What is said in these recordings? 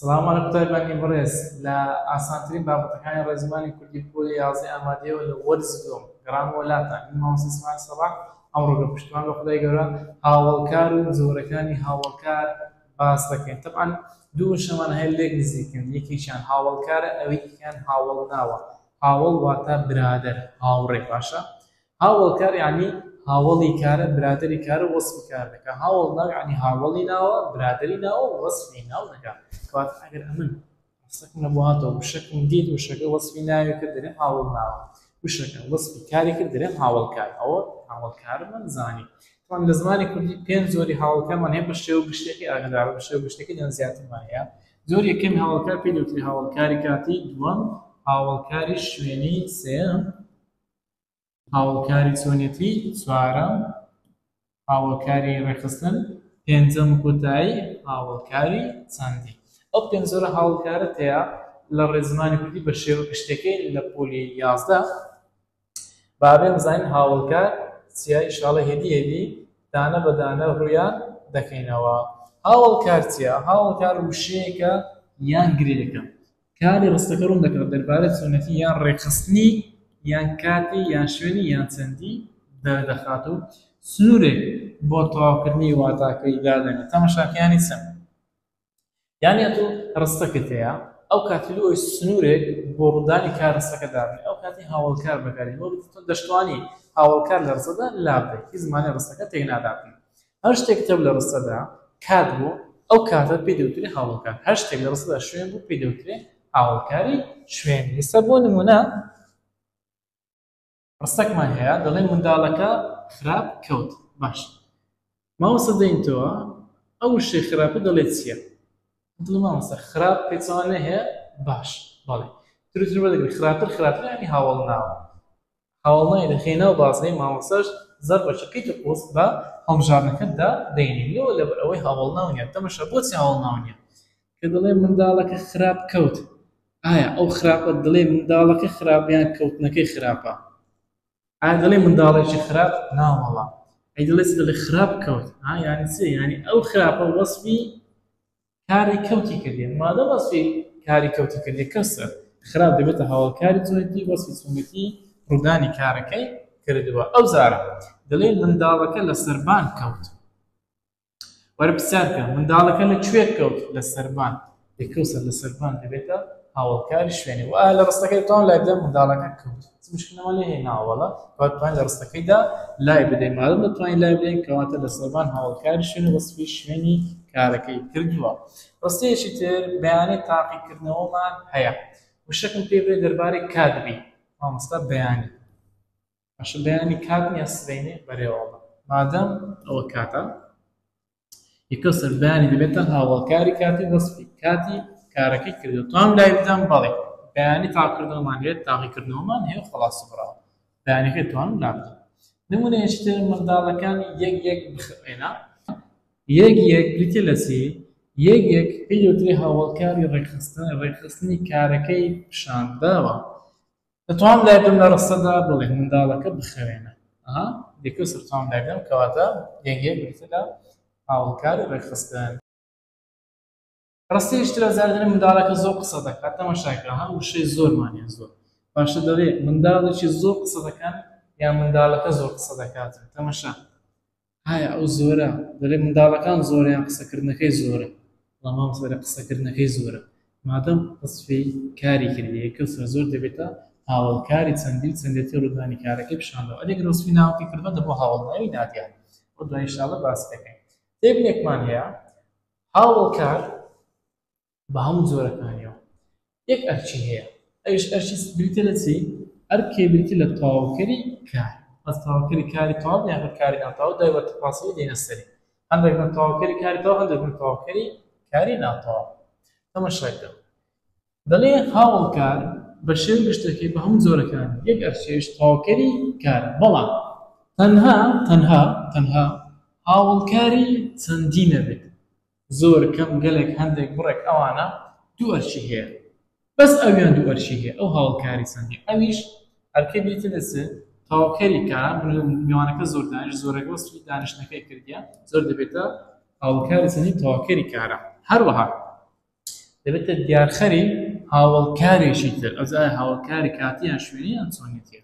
سلام عليكم طالبانی بەڕێز لە ئاسانترین بابەتەکانی ڕێزمانی کوردی پۆلی یازدەی ئامادەیەوە لە وەرزگۆم گران وەلاتان مامۆستا ئیسماعیل سەباح ئەمڕۆ پشتیوان بە خودای گەورە هاوڵکار و زۆرەکانی هاوڵکار باس دەکەین. طبعاً دوو شەمان هەیە لێک نزیکن، یەکێکیان هاوڵکارە، ئەوەیەکیان هاوڵ ناوە. هاوڵ واتە برادەر، هاوڕێ. باشە هاوڵکار یعنی هاوڵی کارە، برادری کارە، وەسفی کار دەکات. هاوڵ ناو یعنی هاوڵی ناوە، برادری ناوە، وەسفی ناو دەکات. کەواتە ئەگەر ئەمن ڕستەکم لەبۆ هاتەوە وشەکم دیت وشەکە وەسفی ناوی کرد دەرێم هاوڵ ناوە، وشەکە وەسفی کاری کرد دەرێم هاوڵکار. ئەوە هاوڵکارمان زانی. طبعاً لە زمانی کوردی پێنج زۆری هاوڵکارمان هەیە بە شێوە گشتێکی ئاگادار بە شێوە گشتێکی لەن زیاترمان هەیە. زۆر یەکەمی هاوڵکار پێی دەوتری هاوڵکاری کاتی، دووەم هاوڵکاری شوێنی، سێەم هاوڵکاری چۆنیەتی، چوارەم هاوڵکاری ڕێخستن، پێنجەم کۆتایی هاوڵکاری چەندی. ئەو پێنج زۆرە هاوڵکارت هەیە لە ڕێزمانی کوردی بە شێوە گشتەکەی لە پۆلی یازدە. بابێ بزانین هاوڵکار چیە، ئینشاڵڵا هێدی دانە بە دانە ڕوویان دەکەینەوە. هاوڵکار چیە؟ هاوڵکار وشەیەکە یان گرێیەکە کاری ڕستەکە ڕوون دەکات دەربارەی چۆنەتی یان ڕێخستنی یان کاتی یان شوێنی یان چەندی دەردەخات و سنوورێک بۆ تەواوکردنی واتاکەی دادەنێت. تەماشاکەیانی چەند یانی ئەتۆ ڕستەکەت هەیە، ئەو کاتی لۆی سنوورێک بۆ ڕوودانی کار ڕستەکە دابنێت، ئەو کاتی هاوڵکار بەکاری بۆ تۆ دەشتوانی هاوڵکار لە ڕستەدا لابدەیت، هیچ زمانی ڕستەکە تێک نادابنێت. هەر شتێک تەب لە ڕستەدا کات بوو، ئەو کاتت پێی دەوترێ هاوڵکار. هەر شتێک لە ڕستەدا شوێن بوو پێی دەوترێ هاوڵکاری شوێنی. ئێستا بۆ نمونە ڕستەکمان هەیە دەڵێن منداڵەکە خراپ کەوت. باش مامۆستا دەینتەوە ئەو شتێ خراپە دەڵێت چییە؟ دڵ مامۆستا خراپ پێچەوانە هەیە. باش بەڵێ تر بەدەگری خراپتر یعنی هاوڵ ناوە. هاوڵ ناوی دەخێنەوە بازنەی مامۆستاش زەر بەچەکەی تۆ پۆست بە هەڵبژارنەکەتدا دەینی لێوە لەبەر ئەوەی هاوڵ ناو نییە. تەماشا بۆچی هاوڵ ناو نییە؟ کە دەڵێ منداڵەکە خراپ کەوت، ئایا ئەو خراپە دڵێ منداڵەکە خراپیان کەوتنەکەی خراپە؟ ئایا دەڵێ منداڵێکی خراپ؟ ناوەڵا. ئەی دەڵێ خراپ کەوت، یانی چی؟ یانی ئەو خراپە وەسفی کاری کەوتی کردێ. مادە وەسفی کاری کەوتی کردێ کەسە خراپ دەبێتە هاوڵکاری چۆنیەتی، وەسفی چۆنیەتی ڕوودانی کارەکەی کردووە. ئەو زارە دەڵێن منداڵەکە لە سەربان کەوت. وەرە پرسیارکە منداڵەکە لەکوێ کەوت؟ لە سەربان. کەوسە لە سەربان دەبێتە هاوڵکاری شوێنی. و لە ڕستەکەی تۆن لای بدەن منداڵەکە کەوت، مشکلەوە لێ هەیە ناوەڵە، توانین لە ڕستەکەیدا لای بدەین. مادەم دەتوانین لای بدەین کەواتە لە سەربان هاوڵکاری شوێنی وەسفی شوێنی کارەکەی کردووە. ڕستەیەکی تر بەیانی تاقیکردنەوەمان هەیە. وشەکەم پێ بڵێ دەربارەی کاتبی مامۆستا بەیانی. باشە بەیانی کات نییە سبەینێ بەرێوەڵە، مادەم ئەوە کاتە یەکە سەر بەیانی دەبێتە هاوڵکاری کاتی وەسفی کاتی کارەکەی کردو. توانم لای بدەم بەڵێ بەیانی تاقیکردنەوەمان هەیە، تاقیکردنەوەمان هەیە، خەڵاسی بڕاوە بەیانەکەی توانم لا بدەم. نمونەیەکی تر منداڵەکانی یەک بخوێنە، یەک بریتە لە چی؟ یەک پێی دەوترێ هاوڵکاری ڕێخستنی کارەکەی پیشانداوە. دەتوانم لای بدەم لە ڕستەدا بڵێ منداڵەکە بخوێنە. دیکە سەر توانم لای بدەم کەواتە یەک بریتە لە هاوڵکاری ڕێخستن. ڕستەیەکی تر زاردنە منداڵەکە زۆر قسە دەکات. تەماشاکە وشەی زۆرمانە زۆر باشە دەڵێ منداڵێکی زۆر قسە دەکات یان منداڵەکە زۆر قسە دەکاتن. تەماشا ئایا ئەو زۆرە دەڵێ منداڵەکان زۆریان قسەکردنەکەی زۆرە، بەڵام زۆرە قسەکردنەکەی زۆرە. مادەم وەسفی کاری کردی کەسە زۆر دەبێتە هاوڵکاری چەندی چەندێتی ڕوودانی کارەکەی پیشاندەوە. ئەگەر وەسفی ناوەکەی کردوە دەبۆ هاوڵناوی نادیان. بۆ دوای ئینشاڵڵا باس دەکەین. تێبنێکمان هەیە هاوڵکار بە هەموو زۆرەکانیەوە یەک ئەرچی هەیە. ئەویش ئەرچی بریتە لە چی؟ ئەرکێ بریتە لە تەواوکەری کار. ئەس تەواوکەری کاری تەواو یان کاری ناتەواو دایوە تەفاسیلی دێنە سەری. هەندێک بن تەواوکەری کاری تەواو، هەندێک بن تەواوکەری کاری ناتەواو. تەماشاکە دەڵێ هاوڵکار بە شێوەی گشتەکەی بە هەموو زۆرەکان یەک ئەرچیش تەواوکەری کارە، بەڵام تەنها هاوڵکاری چەندی نەبێت. زۆر کەم گەلێک هەندێک بڕێک ئەوانە دوو ئەرچی هەیە، بەس ئەویان دوو ئەرچی هەیە، ئەو هاوڵکاری چەندی. ئەویش ئەرکەی بریتە لە چ؟ تەواوکەری کار. میوانەکە زۆر دانیش زۆرەکە وەسفی دانیشتنەکەی کردیە، زۆر دەبێتە هاوڵکاری چەندی تەواوکەری کارە. هەروەها دەبێتە دیارخەری هاوڵکارێکی تر ئەوز ئایا هاوڵکاری کاتیان شوێنی یان چۆنیەتیە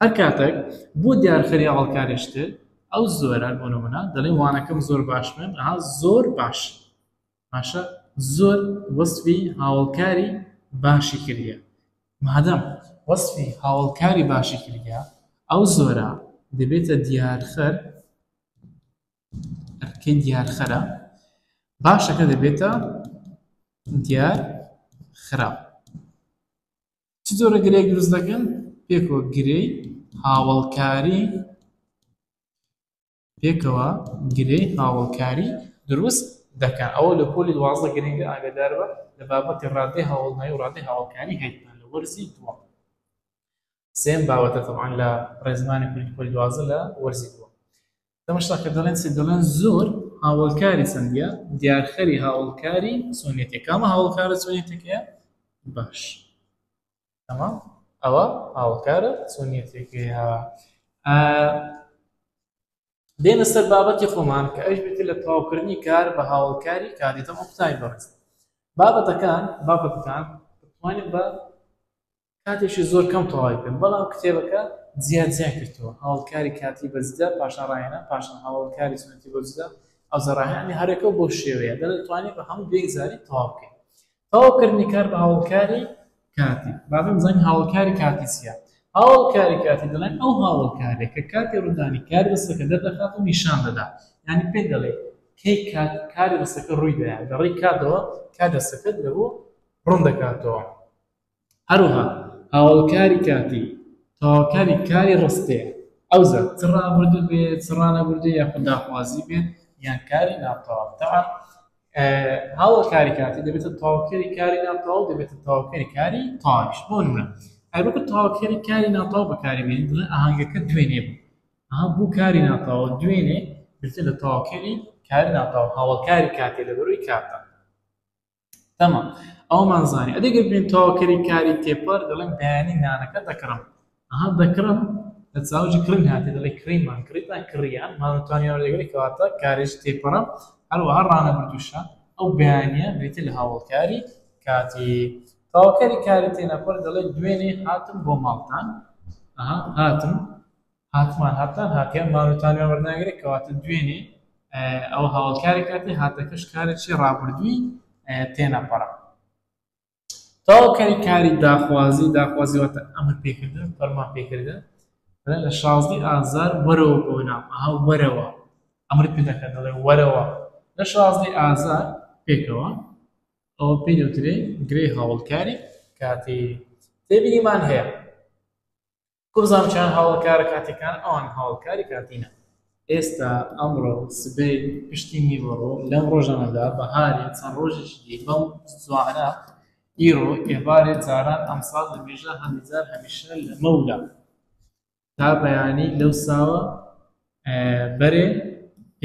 هەر کاتێک بۆ دیارخەری هاوڵکارێشتر ئەو زۆرە بۆ نمونە دەڵێن وانەکەم زۆر باشمن ئەها زۆر باش باشە زۆر وەسفی هاوڵکاری باشی کردیە مادەم وەسفی هاوڵکاری باشی کردیە ئەو زۆرە دەبێتە دیارخەر ئەرکەی دیارخەرە باشەکە دەبێتە دیار خراپ چ جۆرە گرەیەک دروست دەکەن پێکەوە گرەی هاوڵکاری پێکەوە گرەی هاوڵکاری دروست دەکەن ئەوە لە پۆلی 12 گرنگە ئاگادار بە لە بابەتی ڕادەی هاوڵنایی و ڕادەی هاوڵکاری هەیتمان لە وەرزی دووەم سێم بابەتە طبعاً لە ڕێزمانی پۆلی 12 لە وەرزی دووەم دەمەشتا کە دەڵێن زۆر هاوڵکاری چەندیە دیارخەری هاوڵکاری چۆنیەتێک کامە هاوڵکارە چۆنیەتێکەیە باش تەمام ئەوە هاوڵکارە چۆنیەتێکەیە دێنە سەر بابەتی خۆمان کە ئەش بێتە لە تەواوکردنی کار بە هاوڵکاری کاریتەم ئەو قوتابی بەڕێز بابەتەکان بتوانین بە کاتێکی زۆر کەم تەواوی بکەن بەڵام کتێبەکە زیاد کردووە هاوڵکاری کاتی بەجددا پاشان ڕاهێنا پاشان هاوڵکاری چۆنیەتی بەجددا ئەو زەڕاهێنانی هەرێکە بۆ شێوەیە دەتوانێت بە هەموو بێگزاری تەواو بکەین تەواوکردنی کار بە هاوڵکاری کاتی بابم بزانین هاوڵکاری کاتی چییە هاوڵکاری کاتی دەڵێن ئەو هاوڵکارێک کە کاتی ڕوودانی کاری بەستەکە دەردەخات و نیشان دەدا یعنی پێ دەڵێ کەی کاری بەستەکە ڕووی دەیە دەڕێی کاتەوە کار دەستەکەت لەبوو ڕوون دەکاتەوە هەروەها هاوڵکاری کاتی تەواوکاری کاری ڕستەیە ئەوزە چ ڕابردوو بێت چ ڕانەبردوو یاخود داخوازی بێت یان کاری ناتەواو تەواو هاوڵکاری کاتی دەبێتە تەواوکەری کاری ناتەواو دەبێتە تەواوکەری کاری تەواویش بۆ نمونە ئەگەر تەواوکەری کاری ناتەواو بەکاری بێنین دەڵێن ئاهەنگەکە دوێنێ بوو ئەها بوو کاری ناتەواو دوێنێ بێتە لە تەواوکەری کاری ناتەواو هاوڵکاری کاتی لە بەرووی کاتە تەمام ئەومان زانی ئەدەگەر بێن تەواوکەری کاری تێپەر دەڵێن بەیانی نانەکە دەکڕم ئەها دەکڕم لە چاوجی کڕین هاتی دەڵێ کڕیمان کڕیتان کڕیان مانتوانیان وەردەگری کەواتە کارێش تێپەڕم هەروەها ڕانەبردووشە ئەو بەیانیە بێتە لە هاوڵکاری کاتی تەواوکەری کاری تێنەپەر دەڵێ دوێنێ هاتم بۆ ماڵتان هاتمان هاتان هاتیان مانوتانیان وەردەگری کەواتە دوێنێ ئەو هاوڵکاری کاتی هاتەکەش کارێکی ڕابردووی تێنەپەڕە تەواوکەری کاری داخوازیوەتە ئەمر پێکردن فەرمان پێکردن لە 16 ئازار وەرەوە بۆ نام ئەها وەرەوە ئەمر پێ دەکەن دەڵێ وەرەوە لە 16 ئازار پێکەوە ئەوە پێی دەوترێ گرەی هاوڵکاری کاتی تێبینیمان هەیە کوبزانم چیان هاوڵکارە کاتیەکان ئەوان هاوڵکاری کاتینە ئێستا ئەمڕۆ سبەی پشتی میوەڕۆ لەم ڕۆژانەدا بەهارێ چەند ڕۆژێکی دی بەم زوانە ئیرۆ ئێوارێ جاران ئەمساڵ لە مێژە هەمیجار هەمیشە لە مەولا تا بەیانی لەو ساوە بەرێ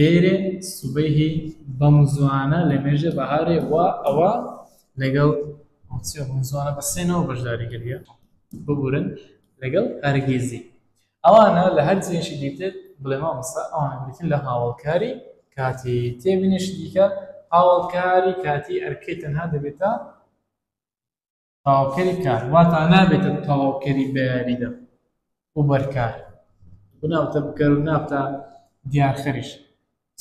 ئێرێ سوبەیهی بەم زوانە لە مێژە بەهارێ وا ئەوە لەگەڵ زوانە بە سێنەوە بەشداری کردیە ببورن لەگەڵ هەرگیزی ئەوانە لە هەر جێشی دیتر بڵێمە مەسا ئەوانە بریتن لە هاوڵکاری کاتی تێبینیشی دیکە هاوڵکاری کاتی ئەرکەی تەنها دەبێتە تەواوکەری کار واتە نابێتە تەواوکەری بەیاریدا و بەرکار بناوتە بکەر و ناوتە دیارخەریش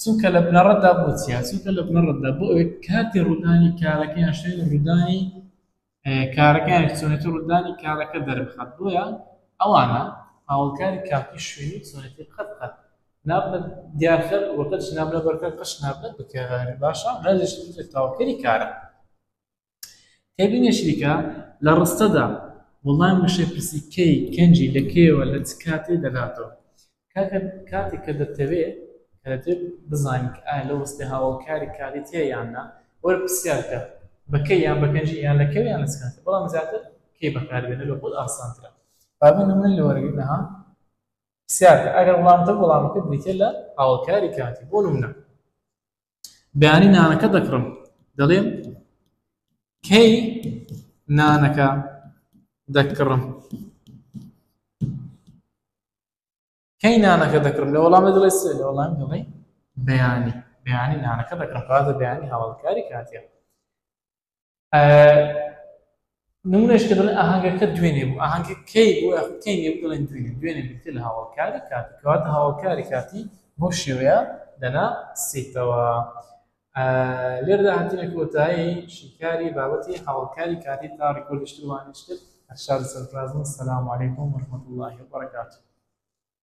چونکە لە بنەڕەتدا بۆ چیە چونکە لە بنەڕەتدا بۆ ئەوەی کاتی ڕوودانی کارەکەیان شوێنی ڕوودانی کارەکەیان چۆنێتی ڕوودانی کارەکە دەربخات بۆیە ئەوانە هاوڵکاری کاتی شوێنی چۆنێتی قەت نابنە دیارخەر وەقەتش نابنە بەرکار قەش نابنە بکار باشە ڕێزش تەواوکەری کارە تێبینێکی دیکە لە ڕستەدا وەڵام مشێ پرسی کەی کەنجی لە کێوە لە چ کاتێ دەداتەوە کاتێک کە دەتەوێت کە دەتوێت بزانین کە ئایا لە وەستی هاوڵکاری کاتی تێ یاننا وەرە پرسیارکە بە کەی یان بە کەنجی یان لە کێوە یان لە چ کاتێ بەڵام زیاتر کەی بەکاربێنە لە خۆت ئاسانترە بابێنە من لە وەرگرتنەها پرسیارکە ئەگەر وەڵامتە وەڵامەکە بریتێ لە هاوڵکاری کاتی بۆ نمونە بەیانی نانەکە دەکڕم دەڵێم کەی نانەکە دەکڕم کەی نانەکە دەکڕم لە وەڵامە دەڵێ سێ لە وەڵامی دەڵێ بەیانی نانەکە دەکڕم کاتە بەیانی هاوڵکاری کاتیە نمونەش کە دەڵێن ئاهەنگەکە دوێنێ بوو ئاهەنگە کەی بوو کەی نێ بوو دەڵێن دوێنێ بێتێ لە هاوڵکاری کاتی کەواتە هاوڵکاری کاتی بۆ شێوەیە دەنا سێتەوە. لێرەدا هاتینە کۆتایی شیکاری بابەتی هاوڵکاری کاتی تا ڕێکۆردیشتر وانشتر هەرشاد سەرفرازم. السلام علیکم ورحمة الله وبركاته.